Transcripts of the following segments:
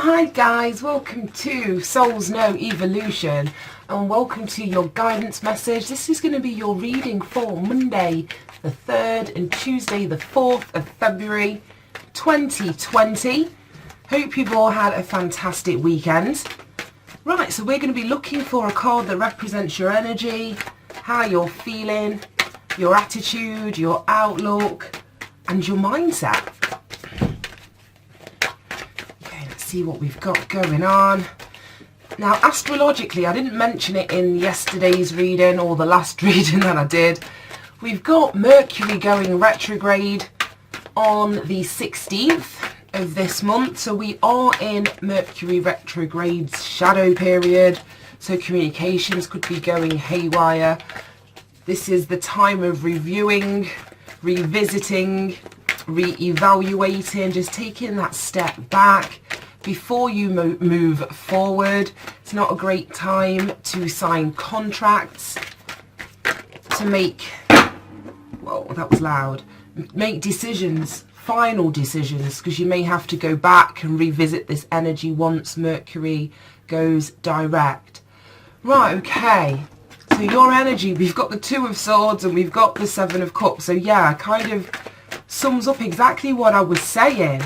Hi guys, welcome to Souls Know Evolution and welcome to your guidance message. This is going to be your reading for Monday the 3rd and Tuesday the 4th of February 2020. Hope you've all had a fantastic weekend. Right, so we're going to be looking for a card that represents your energy, how you're feeling, your attitude, your outlook and your mindset. See what we've got going on. Now astrologically, I didn't mention it in yesterday's reading or the last reading that I did. We've got Mercury going retrograde on the 16th of this month, so we are in Mercury retrograde's shadow period, so communications could be going haywire. This is the time of reviewing, revisiting, re-evaluating, just taking that step back before you move forward. It's not a great time to sign contracts, to make, whoa, that was loud, make decisions, final decisions, because you may have to go back and revisit this energy once Mercury goes direct. Right, okay, so your energy, we've got the Two of Swords and we've got the Seven of Cups, so yeah, kind of sums up exactly what I was saying.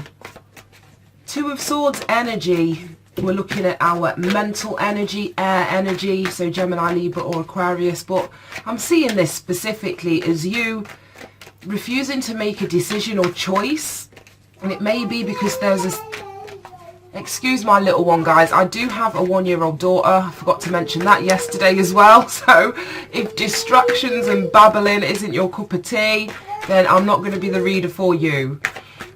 Two of Swords energy, we're looking at our mental energy, air energy, so Gemini, Libra or Aquarius, but I'm seeing this specifically as you refusing to make a decision or choice, and it may be because there's a, excuse my little one guys, I do have a 1-year-old daughter, I forgot to mention that yesterday as well, so if distractions and babbling isn't your cup of tea, then I'm not going to be the reader for you.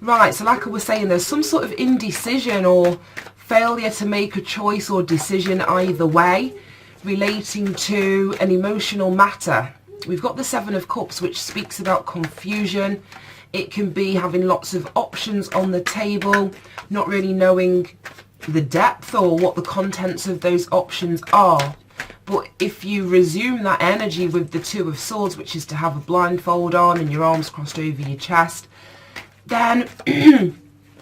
Right, so like I was saying, there's some sort of indecision or failure to make a choice or decision either way relating to an emotional matter. We've got the Seven of Cups, which speaks about confusion. It can be having lots of options on the table, not really knowing the depth or what the contents of those options are. But if you resume that energy with the Two of Swords, which is to have a blindfold on and your arms crossed over your chest, then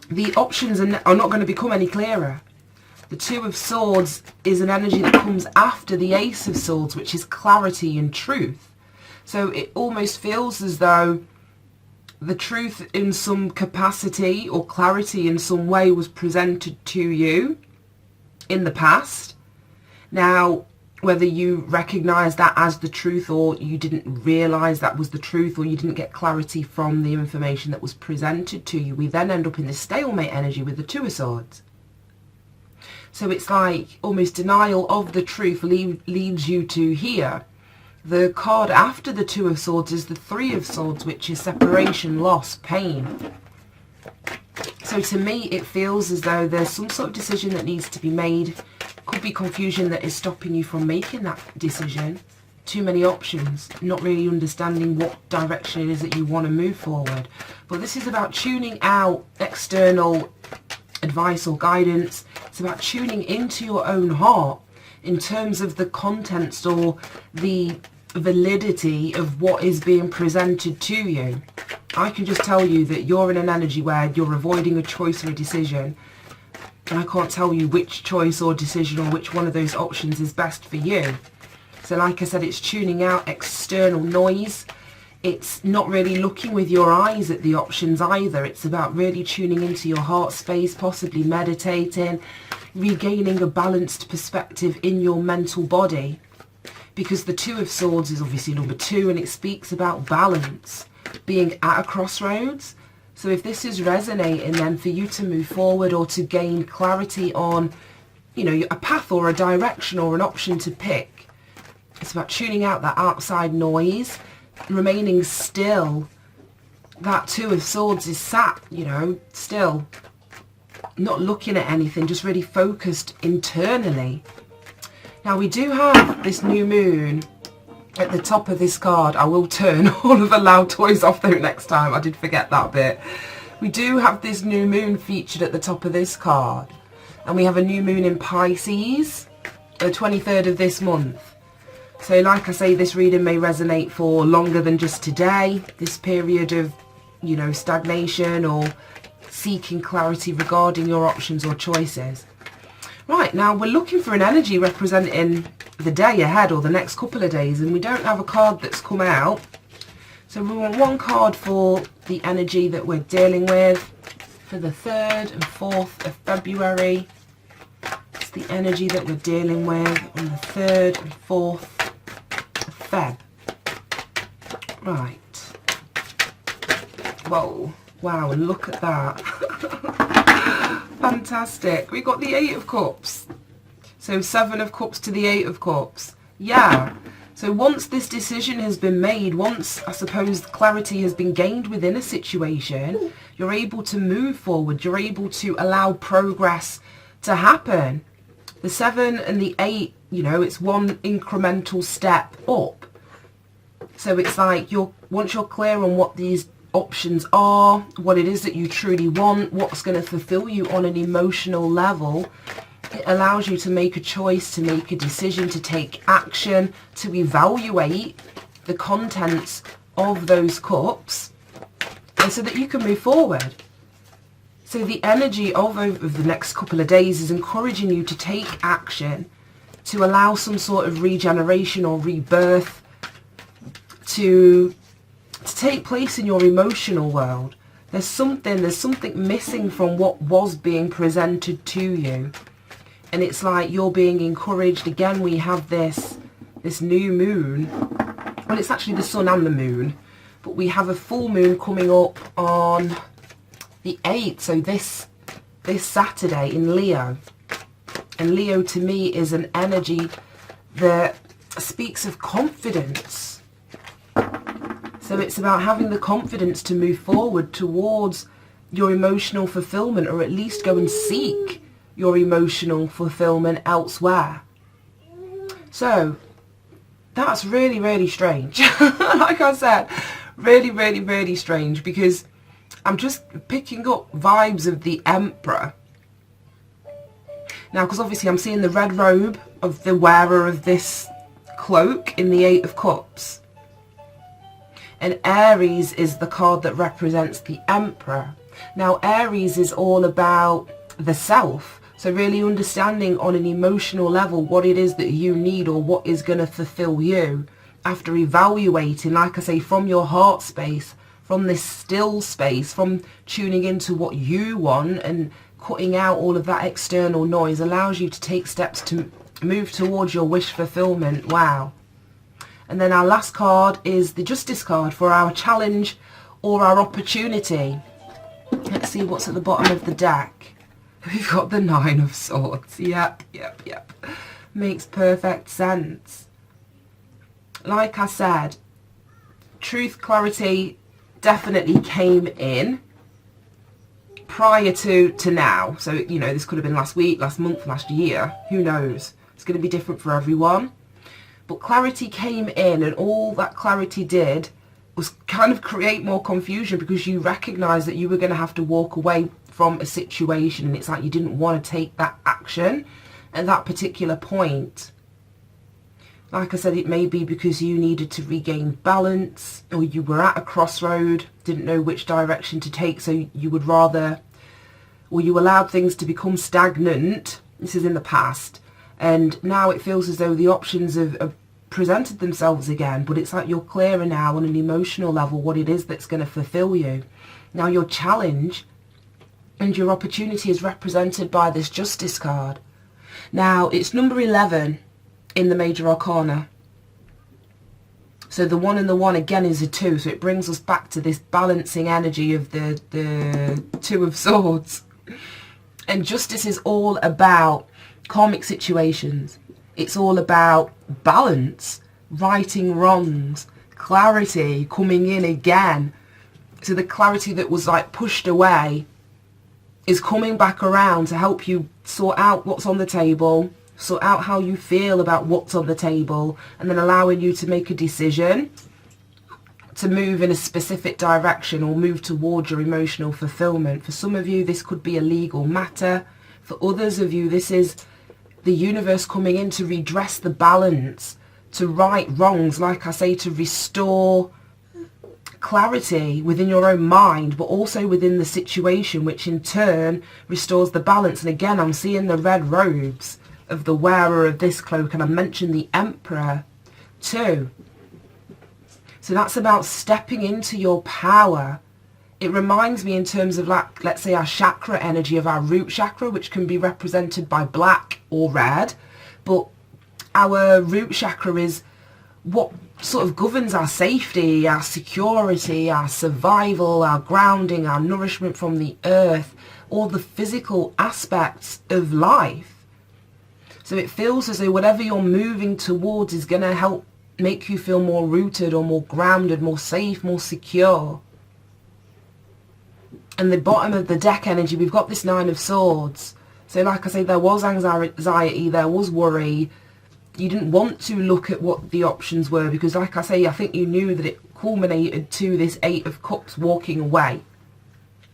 the options are not going to become any clearer. The Two of Swords is an energy that comes after the Ace of Swords, which is clarity and truth. So it almost feels as though the truth in some capacity or clarity in some way was presented to you in the past. Now, whether you recognize that as the truth or you didn't realize that was the truth or you didn't get clarity from the information that was presented to you, we then end up in this stalemate energy with the Two of Swords. So it's like almost denial of the truth leads you to here. The card after the Two of Swords is the Three of Swords, which is separation, loss, pain. So to me it feels as though there's some sort of decision that needs to be made. Could be confusion that is stopping you from making that decision. Too many options, not really understanding what direction it is that you want to move forward. But this is about tuning out external advice or guidance. It's about tuning into your own heart in terms of the contents or the validity of what is being presented to you. I can just tell you that you're in an energy where you're avoiding a choice or a decision, and I can't tell you which choice or decision or which one of those options is best for you. So like I said, it's tuning out external noise. It's not really looking with your eyes at the options either. It's about really tuning into your heart space, possibly meditating, regaining a balanced perspective in your mental body. Because the Two of Swords is obviously number 2 and it speaks about balance, being at a crossroads. So if this is resonating, then for you to move forward or to gain clarity on, you know, a path or a direction or an option to pick, it's about tuning out that outside noise, remaining still. That Two of Swords is sat, you know, still, not looking at anything, just really focused internally. Now we do have this new moon at the top of this card. I will turn all of the loud toys off though next time. I did forget that bit. We do have this new moon featured at the top of this card. And we have a new moon in Pisces, the 23rd of this month. So like I say, this reading may resonate for longer than just today. This period of, you know, stagnation or seeking clarity regarding your options or choices. Right, now we're looking for an energy representing the day ahead or the next couple of days, and we don't have a card that's come out. So we want one card for the energy that we're dealing with for the 3rd and 4th of February. It's the energy that we're dealing with on the 3rd and 4th of Feb. Right. Whoa. Wow, and look at that. Fantastic. We've got the 8 of Cups. So 7 of Cups to the 8 of Cups. Yeah. So once this decision has been made, once, I suppose, clarity has been gained within a situation, you're able to move forward. You're able to allow progress to happen. The 7 and the 8, you know, it's one incremental step up. So it's like once you're clear on what these options are, what it is that you truly want, what's going to fulfill you on an emotional level, it allows you to make a choice, to make a decision, to take action, to evaluate the contents of those cups, and so that you can move forward. So the energy of the next couple of days is encouraging you to take action, to allow some sort of regeneration or rebirth to take place in your emotional world. There's something missing from what was being presented to you. And it's like you're being encouraged. Again, we have this new moon. Well, it's actually the sun and the moon. But we have a full moon coming up on the 8th. So this Saturday in Leo. And Leo to me is an energy that speaks of confidence. So it's about having the confidence to move forward towards your emotional fulfillment, or at least go and seek your emotional fulfillment elsewhere. So that's really, really strange. Like I said, really, really, really strange, because I'm just picking up vibes of the Emperor. Now, because obviously I'm seeing the red robe of the wearer of this cloak in the 8 of Cups. And Aries is the card that represents the Emperor. Now, Aries is all about the self. So really understanding on an emotional level what it is that you need, or what is going to fulfill you, after evaluating, like I say, from your heart space, from this still space, from tuning into what you want and cutting out all of that external noise, allows you to take steps to move towards your wish fulfillment. Wow. And then our last card is the Justice card for our challenge or our opportunity. Let's see what's at the bottom of the deck. We've got the 9 of Swords. Yep. Makes perfect sense. Like I said, truth, clarity definitely came in prior to now. So, you know, this could have been last week, last month, last year. Who knows? It's going to be different for everyone. But clarity came in, and all that clarity did was kind of create more confusion, because you recognised that you were going to have to walk away from a situation, and it's like you didn't want to take that action at that particular point. Like I said, it may be because you needed to regain balance, or you were at a crossroad, didn't know which direction to take, so you would rather, or you allowed things to become stagnant. This is in the past, and now it feels as though the options have presented themselves again, but it's like you're clearer now on an emotional level what it is that's going to fulfill you. Now your challenge and your opportunity is represented by this Justice card. Now it's number 11 in the Major Arcana. So the 1 and the 1 again is a 2, so it brings us back to this balancing energy of the 2 of Swords. And Justice is all about karmic situations. It's all about balance, righting wrongs, clarity coming in again. So the clarity that was like pushed away is coming back around to help you sort out what's on the table, sort out how you feel about what's on the table, and then allowing you to make a decision to move in a specific direction or move towards your emotional fulfillment. For some of you, this could be a legal matter. For others of you, this is the universe coming in to redress the balance, to right wrongs, like I say, to restore clarity within your own mind, but also within the situation, which in turn restores the balance. And again, I'm seeing the red robes of the wearer of this cloak, and I mentioned the Emperor too. So that's about stepping into your power. It reminds me in terms of, like, let's say our chakra energy of our root chakra, which can be represented by black or red, but our root chakra is what sort of governs our safety, our security, our survival, our grounding, our nourishment from the earth, all the physical aspects of life. So it feels as though whatever you're moving towards is going to help make you feel more rooted or more grounded, more safe, more secure. And the bottom of the deck energy, we've got this Nine of Swords. So like I say, there was anxiety, there was worry. You didn't want to look at what the options were because, like I say, I think you knew that it culminated to this Eight of Cups walking away.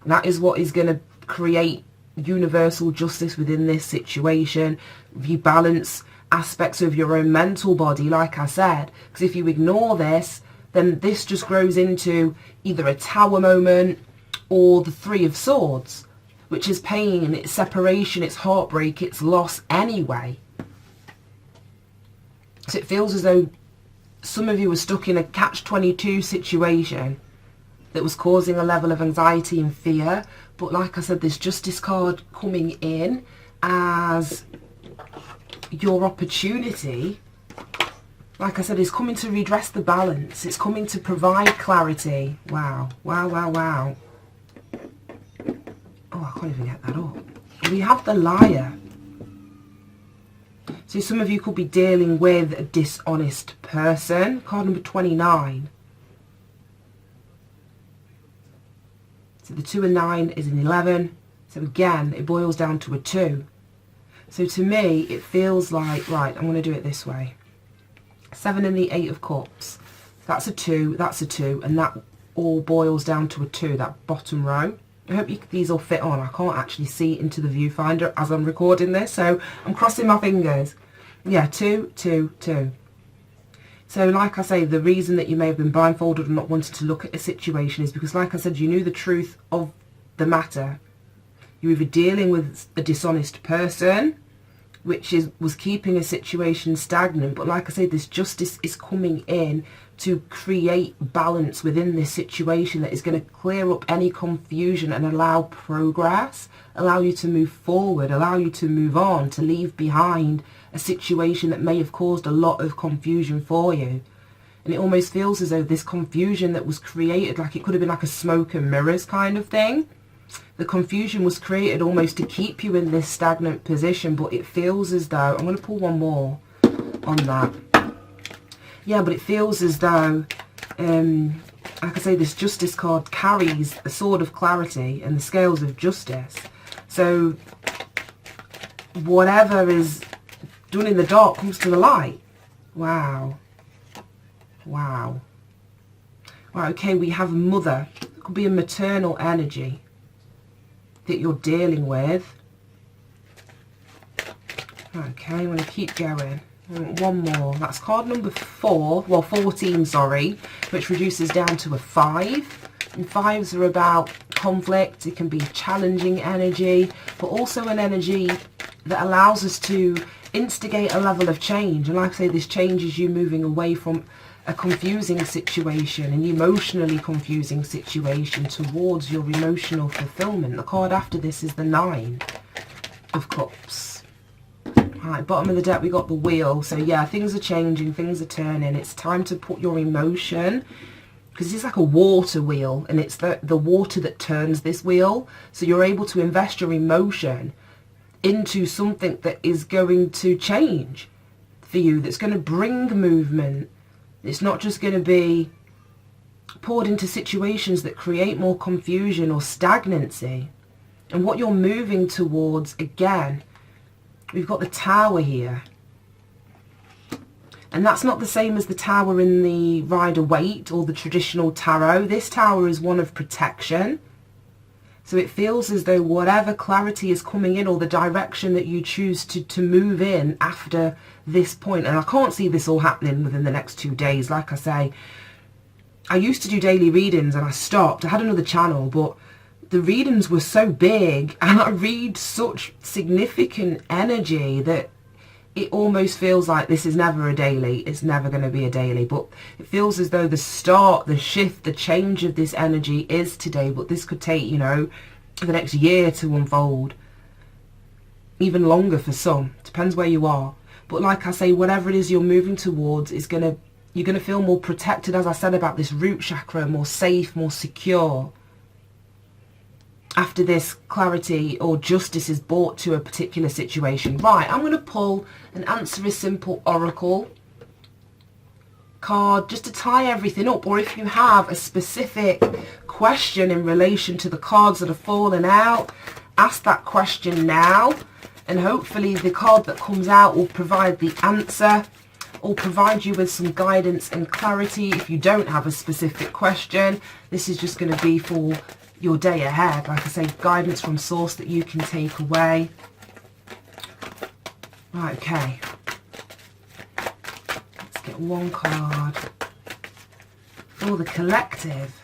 And that is what is going to create universal justice within this situation. You balance aspects of your own mental body, like I said, because if you ignore this, then this just grows into either a Tower moment or the Three of Swords, which is pain, it's separation, it's heartbreak, it's loss anyway. So it feels as though some of you were stuck in a catch-22 situation that was causing a level of anxiety and fear. But like I said, this Justice card coming in as your opportunity, like I said, is coming to redress the balance. It's coming to provide clarity. Wow, wow, wow, wow. Oh, I can't even get that up. We have the Liar. So some of you could be dealing with a dishonest person. Card number 29. So the 2 and 9 is an 11. So again, it boils down to a 2. So to me, it feels like, right, I'm going to do it this way. 7 and the 8 of Cups. That's a 2, that's a 2, and that all boils down to a 2, that bottom row. I hope these all fit on. I can't actually see into the viewfinder as I'm recording this, so I'm crossing my fingers. Yeah, 2, 2, 2. So like I say, the reason that you may have been blindfolded and not wanted to look at a situation is because, like I said, you knew the truth of the matter. You were either dealing with a dishonest person, which was keeping a situation stagnant, but like I say, this justice is coming in to create balance within this situation that is going to clear up any confusion and allow progress, allow you to move forward, allow you to move on, to leave behind a situation that may have caused a lot of confusion for you. And it almost feels as though this confusion that was created, like it could have been like a smoke and mirrors kind of thing. The confusion was created almost to keep you in this stagnant position, but it feels as though, I'm going to pull one more on that. Yeah, but it feels as though, like I say, this Justice card carries a sword of clarity and the scales of justice. So whatever is done in the dark comes to the light. Wow. Wow. Right, okay, we have a mother. It could be a maternal energy that you're dealing with. Okay, I'm going to keep going. One more. That's card number 4. Well, 14, sorry. Which reduces down to a 5. And 5s are about conflict. It can be challenging energy, but also an energy that allows us to instigate a level of change. And like I say, this change is you moving away from a confusing situation, an emotionally confusing situation, towards your emotional fulfillment. The card after this is the 9 of Cups. Right, bottom of the deck we got the Wheel. So yeah, things are changing, things are turning. It's time to put your emotion, because it's like a water wheel, and it's the water that turns this wheel. So you're able to invest your emotion into something that is going to change for you, that's going to bring movement. It's not just going to be poured into situations that create more confusion or stagnancy. And what you're moving towards, again, we've got the Tower here. And that's not the same as the Tower in the Rider-Waite or the traditional tarot. This Tower is one of protection. So it feels as though whatever clarity is coming in, or the direction that you choose to move in after this point, and I can't see this all happening within the next 2 days. Like I say, I used to do daily readings and I stopped. I had another channel, but the readings were so big and I read such significant energy that it almost feels like this is never a daily. It's never going to be a daily, but it feels as though the start, the shift, the change of this energy is today, but this could take, you know, the next year to unfold, even longer for some. Depends where you are. But like I say, whatever it is you're moving towards is going to, you're going to feel more protected, as I said about this root chakra, more safe, more secure. After this clarity or justice is brought to a particular situation. Right, I'm going to pull an Answer is Simple Oracle card just to tie everything up, or if you have a specific question in relation to the cards that are falling out, ask that question now, and hopefully the card that comes out will provide the answer or provide you with some guidance and clarity. If you don't have a specific question, this is just going to be for your day ahead, like I say, guidance from source that you can take away. Right, okay, let's get one card for the collective.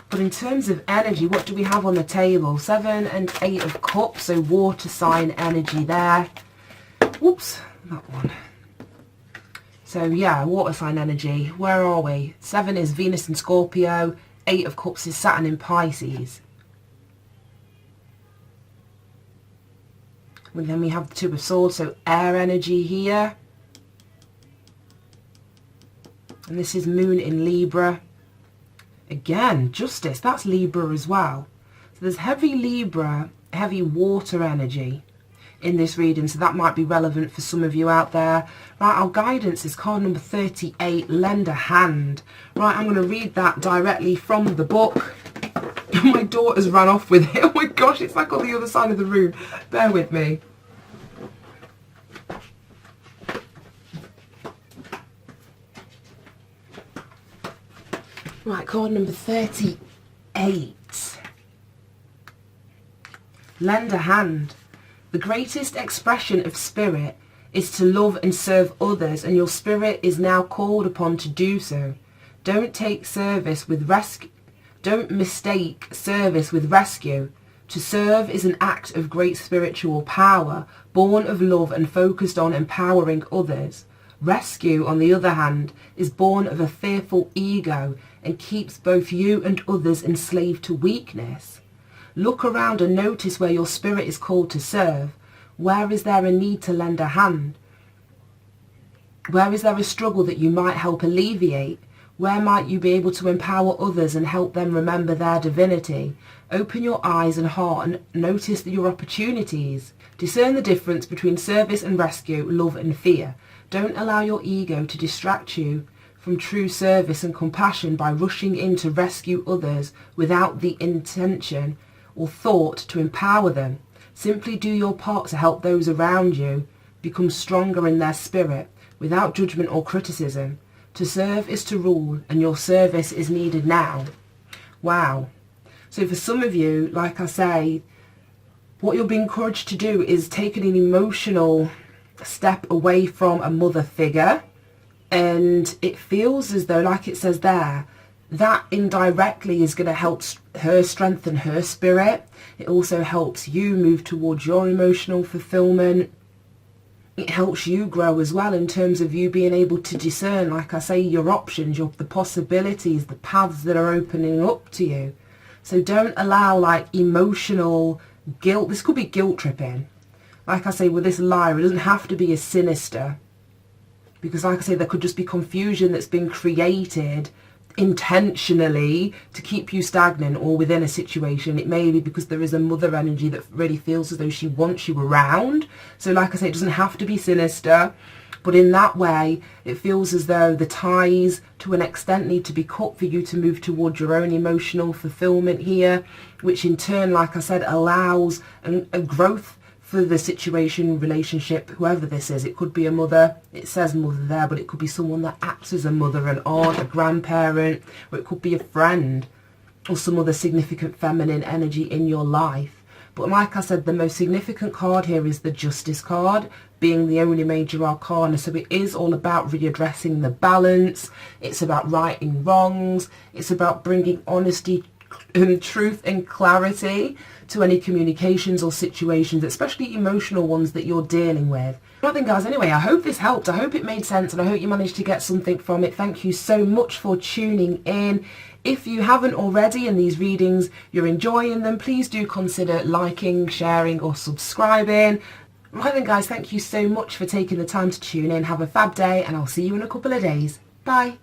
But in terms of energy, what do we have on the table? 7 and 8 of Cups, so water sign energy there. Whoops, that one. So yeah, water sign energy. Where are we? 7 is Venus in Scorpio. 8 of Cups is Saturn in Pisces. And then we have the 2 of Swords, so air energy here. And this is Moon in Libra. Again, Justice, that's Libra as well. So there's heavy Libra, heavy water energy in this reading, so that might be relevant for some of you out there. Right, our guidance is card number 38, Lend a Hand. Right, I'm going to read that directly from the book. My daughter's run off with it. Oh my gosh, it's like on the other side of the room. Bear with me. Right, card number 38. Lend a hand. The greatest expression of spirit is to love and serve others, and your spirit is now called upon to do so. Don't mistake service with rescue. To serve is an act of great spiritual power, born of love and focused on empowering others. Rescue, on the other hand, is born of a fearful ego and keeps both you and others enslaved to weakness. Look around and notice where your spirit is called to serve. Where is there a need to lend a hand? Where is there a struggle that you might help alleviate? Where might you be able to empower others and help them remember their divinity? Open your eyes and heart and notice your opportunities. Discern the difference between service and rescue, love and fear. Don't allow your ego to distract you from true service and compassion by rushing in to rescue others without the intention or thought to empower them. Simply do your part to help those around you become stronger in their spirit without judgment or criticism. To serve is to rule, and your service is needed now. Wow. So for some of you, like I say, what you're being encouraged to do is take an emotional step away from a mother figure, and it feels as though, like it says there, that indirectly is going to help her strengthen her spirit. It also helps you move towards your emotional fulfillment. It helps you grow as well in terms of you being able to discern, like I say, your options, the possibilities, the paths that are opening up to you. So don't allow like emotional guilt. This could be guilt tripping. Like I say, with this lyre, it doesn't have to be as sinister. Because like I say, there could just be confusion that's been created intentionally to keep you stagnant or within a situation. It may be because there is a mother energy that really feels as though she wants you around. So like I say, it doesn't have to be sinister, but in that way it feels as though the ties to an extent need to be cut for you to move towards your own emotional fulfillment here, which in turn, like I said, allows a growth for the situation, relationship, whoever this is. It could be a mother, it says mother there, but it could be someone that acts as a mother, an aunt, a grandparent, or it could be a friend or some other significant feminine energy in your life. But like I said, the most significant card here is the Justice card. being the only major arcana. So it is all about readdressing the balance. It's about righting wrongs. It's about bringing honesty, truth and clarity to any communications or situations, especially emotional ones that you're dealing with. Well then guys, anyway, I hope this helped. I hope it made sense, and I hope you managed to get something from it. Thank you so much for tuning in. If you haven't already and these readings, you're enjoying them, please do consider liking, sharing or subscribing. Right then guys, thank you so much for taking the time to tune in. Have a fab day, and I'll see you in a couple of days. Bye.